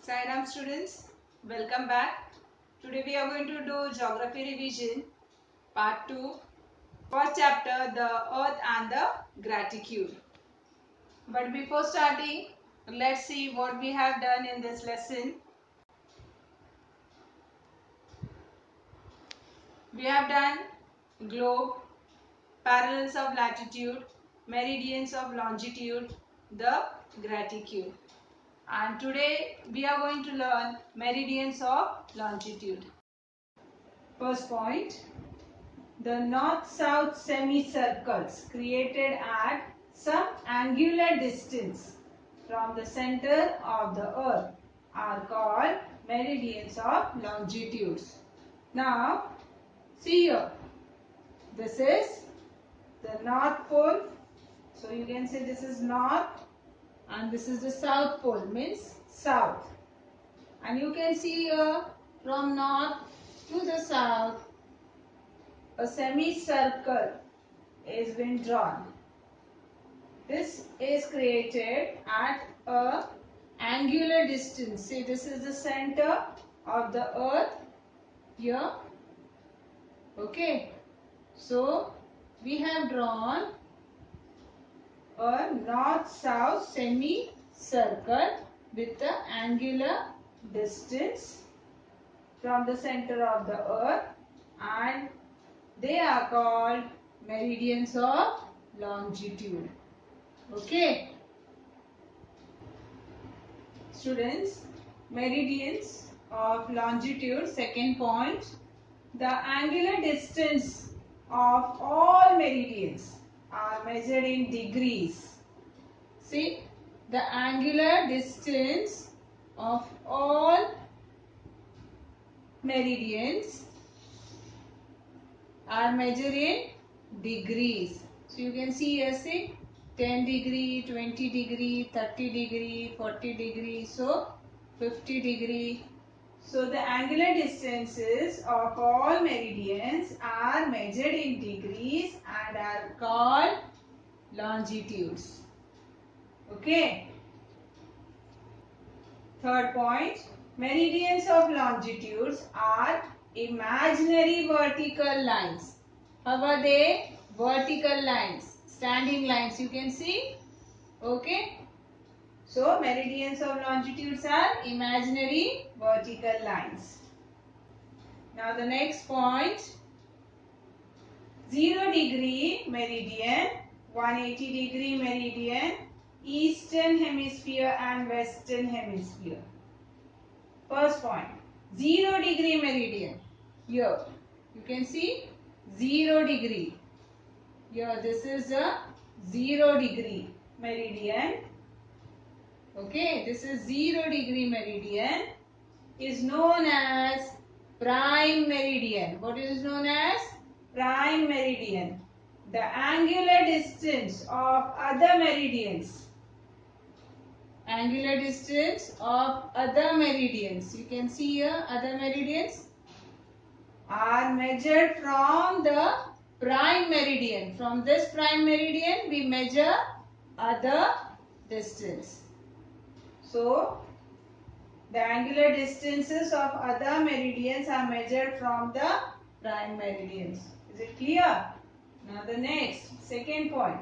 Sairam students, welcome back. Today we are going to do Geography Revision Part 2, first chapter, the Earth and the Gratitude. But before starting, let's see what we have done in this lesson. We have done globe, parallels of latitude, meridians of longitude, the gratitude. And today we are going to learn meridians of longitude. First point, the north-south semicircles created at some angular distance from the center of the earth are called meridians of longitudes. Now, see here, this is the north pole. So you can say this is north and this is the south pole, means south. And you can see here from north to the south, a semicircle is been drawn. This is created at a angular distance. See, this is the center of the earth here. Okay. So, we have drawn a north-south semicircle with the angular distance from the center of the earth, and they are called meridians of longitude. Okay. Students, meridians of longitude, second point, the angular distance of all meridians are measured in degrees. See, the angular distance of all meridians are measured in degrees. So you can see here, see, 10 degree, 20 degree, 30 degree, 40 degree, so 50 degree. So the angular distances of all meridians are measured in degrees and are called longitudes. Okay. Third point, meridians of longitudes are imaginary vertical lines. How are they? Vertical lines, standing lines, you can see. Okay. So, meridians of longitudes are imaginary vertical lines. Now, the next point, 0 degree meridian, 180 degree meridian, eastern hemisphere and western hemisphere. First point, 0 degree meridian. Here, you can see 0 degree. Here, this is a 0 degree meridian. Okay, this is 0 degree meridian is known as prime meridian. What is known as prime meridian? The angular distance of other meridians. Angular distance of other meridians. You can see here other meridians are measured from the prime meridian. From this prime meridian we measure other distance. So, the angular distances of other meridians are measured from the prime meridians. Is it clear? Now the next, second point.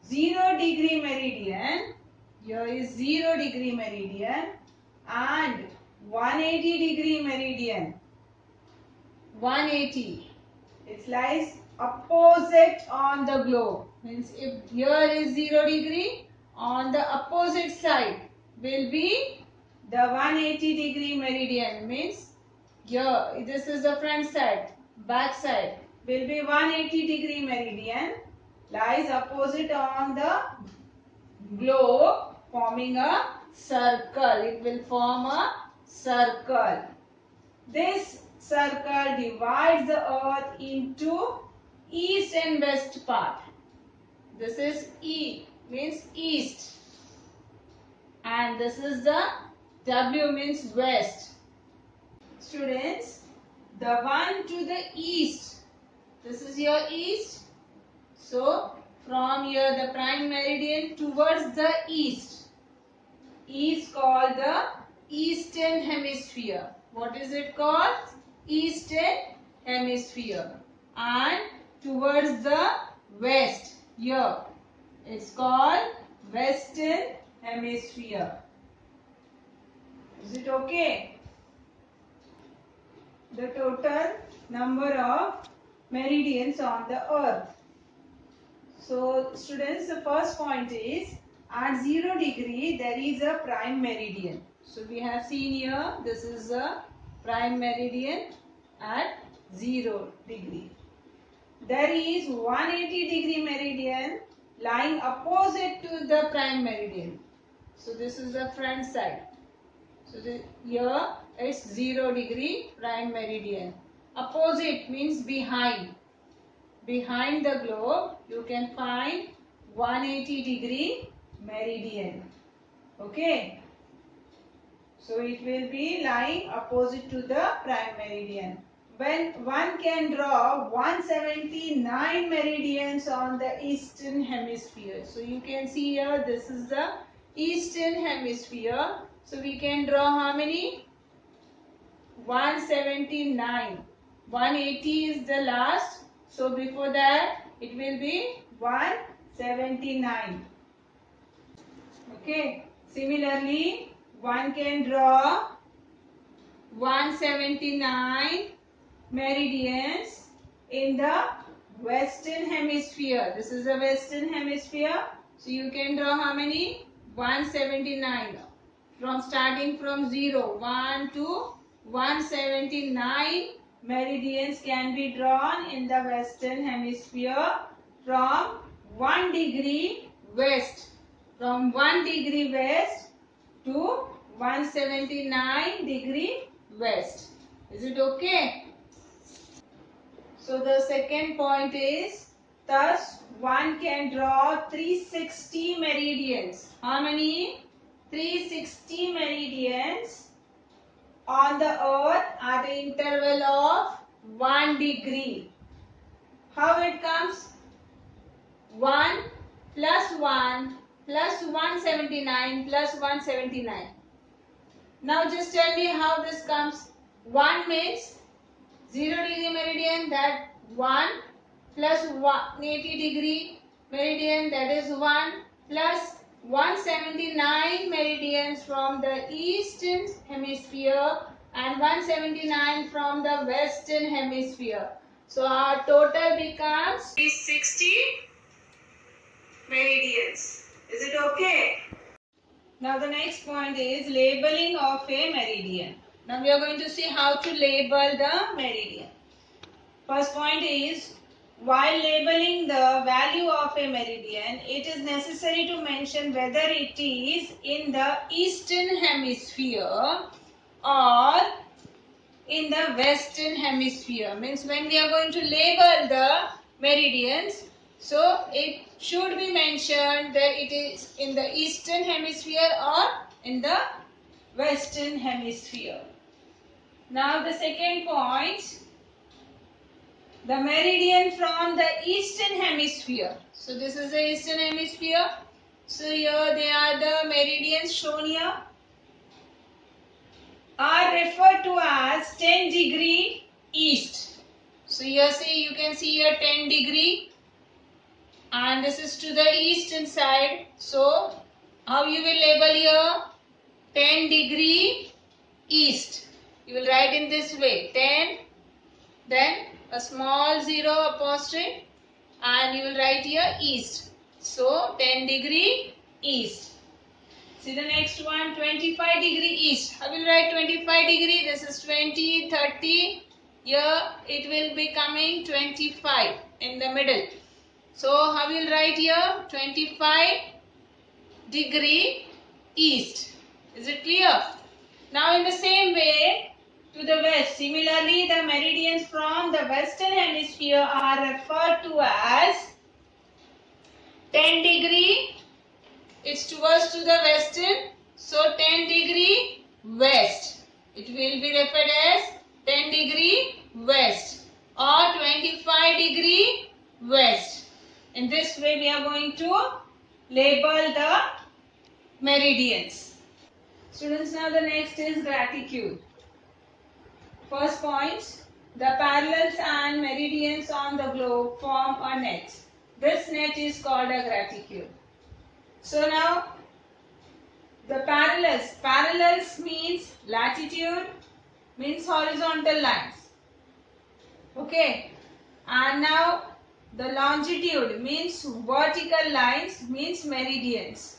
0 degree meridian. Here is 0 degree meridian and 180 degree meridian. 180. It lies opposite on the globe. Means if here is 0 degree, on the opposite side will be the 180 degree meridian. Means here, this is the front side, back side will be 180 degree meridian, lies opposite on the globe, forming a circle. It will form a circle. This circle divides the earth into east and west part. This is E, means east, and this is the W, means west. Students, the one to the east, this is your east. So, from here the prime meridian towards the east is called the Eastern Hemisphere. What is it called? Eastern Hemisphere. And towards the west, here, it's called Western Hemisphere. Is it okay? The total number of meridians on the earth. So students, the first point is at 0 degree there is a prime meridian. So we have seen here, this is a prime meridian at 0 degree. There is 180 degree meridian lying opposite to the prime meridian. So this is the front side. So here it's 0 degree prime meridian. Opposite means behind. Behind the globe you can find 180 degree meridian. Okay. So it will be lying opposite to the prime meridian. When one can draw 179 meridians on the eastern hemisphere. So you can see here, this is the eastern hemisphere. So we can draw how many? 179. 180 is the last. So before that it will be 179. Okay. Similarly, one can draw 179 meridians in the western hemisphere. This is the western hemisphere. So you can draw how many? 179. Starting from 0, 1 to 179 meridians can be drawn in the western hemisphere from 1 degree west. From 1 degree west to 179 degree west. Is it okay? So the second point is, thus one can draw 360 meridians. How many? 360 meridians on the earth at an interval of 1 degree. How it comes? 1 plus 1 plus 179 plus 179. Now just tell me how this comes. 1 means 0 degree meridian, that 1 plus 180 degree meridian, that is 1 plus 179 meridians from the eastern hemisphere and 179 from the western hemisphere. So our total becomes 360 meridians. Is it okay? Now the next point is labeling of a meridian. Now we are going to see how to label the meridian. First point is, while labeling the value of a meridian, it is necessary to mention whether it is in the eastern hemisphere or in the western hemisphere. Means when we are going to label the meridians, so it should be mentioned that it is in the eastern hemisphere or in the western hemisphere. Now the second point, the meridian from the eastern hemisphere. So this is the eastern hemisphere. So here they are the meridians shown here. Are referred to as 10 degree east. So here you can see here 10 degree and this is to the eastern side. So how you will label here? 10 degree east. You will write in this way, 10, then a small 0 apostrophe and you will write here east. So 10 degree east. See the next one, 25 degree east. I will write 25 degree. This is 20, 30. Here it will be coming 25 in the middle. So how will write here? 25 degree east. Is it clear? Now in the same way to the west. Similarly, the meridians from the western hemisphere are referred to as 10 degree. It's towards to the western, so 10 degree west. It will be referred as 10 degree west or 25 degree west. In this way we are going to label the meridians. Students, now the next is gratitude. First point, the parallels and meridians on the globe form a net. This net is called a gratitude. So now, the parallels means latitude, means horizontal lines. Okay. And now, the longitude means vertical lines, means meridians.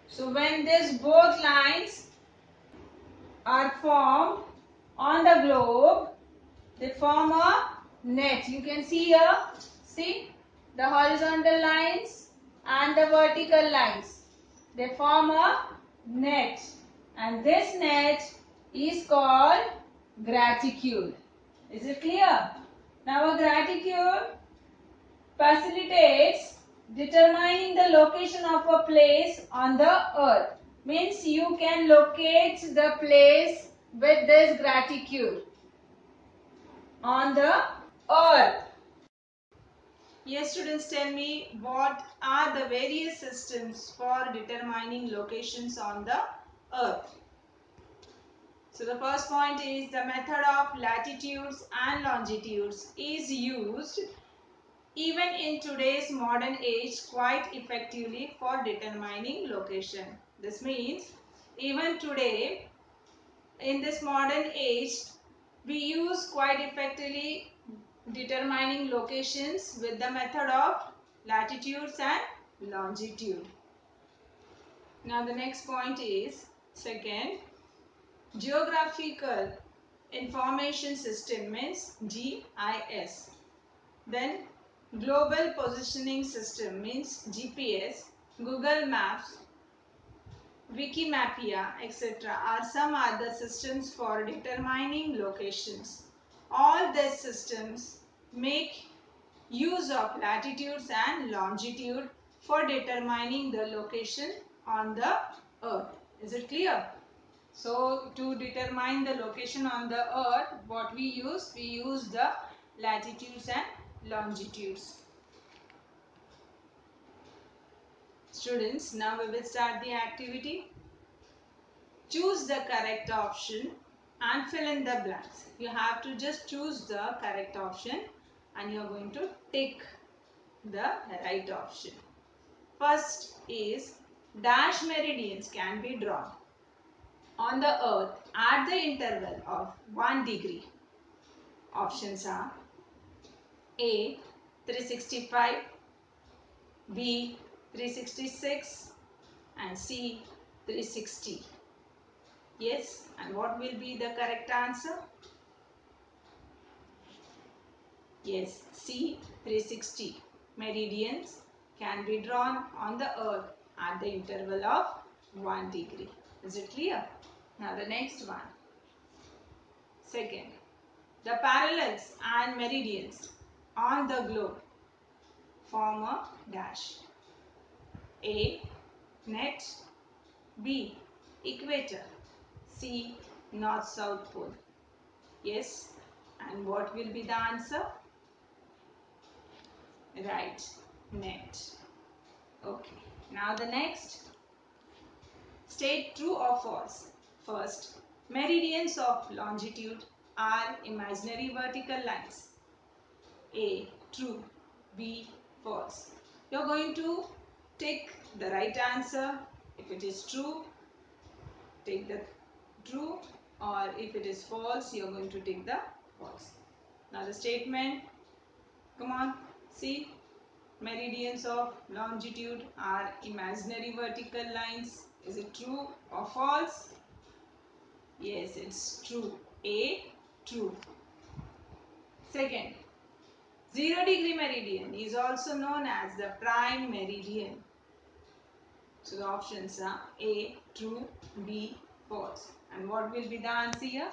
So when these both lines are formed on the globe, they form a net. You can see here, see the horizontal lines and the vertical lines. They form a net, and this net is called gratitude. Is it clear? Now a gratitude facilitates determining the location of a place on the earth. Means you can locate the place with this gratitude on the earth. Yes, students, tell me what are the various systems for determining locations on the earth. So the first point is the method of latitudes and longitudes is used even in today's modern age quite effectively for determining location. This means even today in this modern age we use quite effectively determining locations with the method of latitudes and longitude. Now the next point is second, geographical information system means GIS. Then global positioning system means GPS, Google Maps, Wikimapia, etc. are some other systems for determining locations. All these systems make use of latitudes and longitude for determining the location on the earth. Is it clear? So to determine the location on the earth, what we use the latitudes and longitudes. Students, now we will start the activity. Choose the correct option and fill in the blanks. You have to just choose the correct option and you are going to tick the right option. First is dash meridians can be drawn on the earth at the interval of 1 degree. Options are A 365, B 366 and C 360. Yes, and what will be the correct answer? Yes, C 360. Meridians can be drawn on the earth at the interval of 1 degree. Is it clear? Now the next one. Second, the parallels and meridians on the globe form a dash. A, net, B, equator, C, north-south pole. Yes, and what will be the answer? Right, net. Okay, now the next. State true or false. First, meridians of longitude are imaginary vertical lines. A, true. B, false. You are going to take the right answer. If it is true, take the true, or if it is false, you are going to take the false. Now the statement, come on, see, meridians of longitude are imaginary vertical lines. Is it true or false? Yes, it's true. A, true. Second, 0-degree meridian is also known as the prime meridian. So the options are A, true, B, false. And what will be the answer here?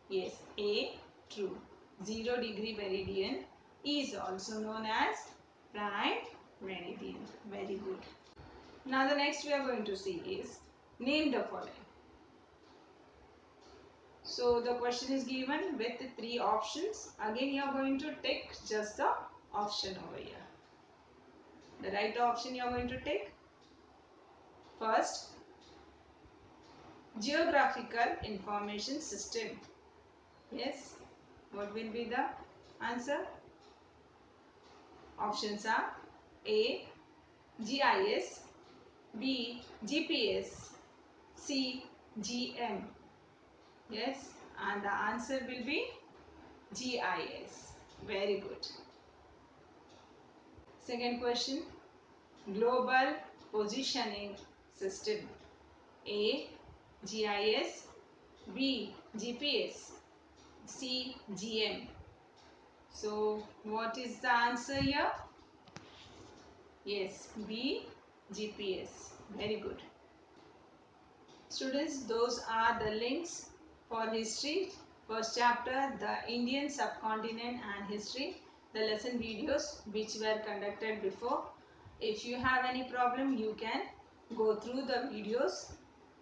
Yes, A, true. 0-degree meridian is also known as prime meridian. Very good. Now the next we are going to see is name the following. So the question is given with 3 options. Again you are going to take just the option over here. The right option you are going to take. First, Geographical Information System. Yes, what will be the answer? Options are A. GIS, B. GPS, C. GM. Yes, and the answer will be GIS. Very good. Second question. Global Positioning System. A. GIS, B. GPS, C. GM. So what is the answer here? Yes, B. GPS. Very good. Students, those are the links for history. First chapter, the Indian subcontinent and history, the lesson videos which were conducted before. If you have any problem, you can go through the videos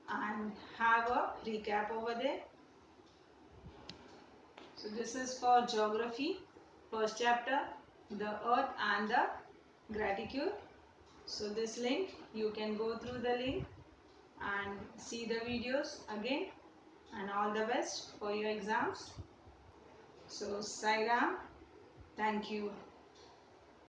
and have a recap over there. So this is for geography, first chapter, the earth and the gratitude. So this link, you can go through the link and see the videos again, and all the best for your exams. So Sai Ram, thank you.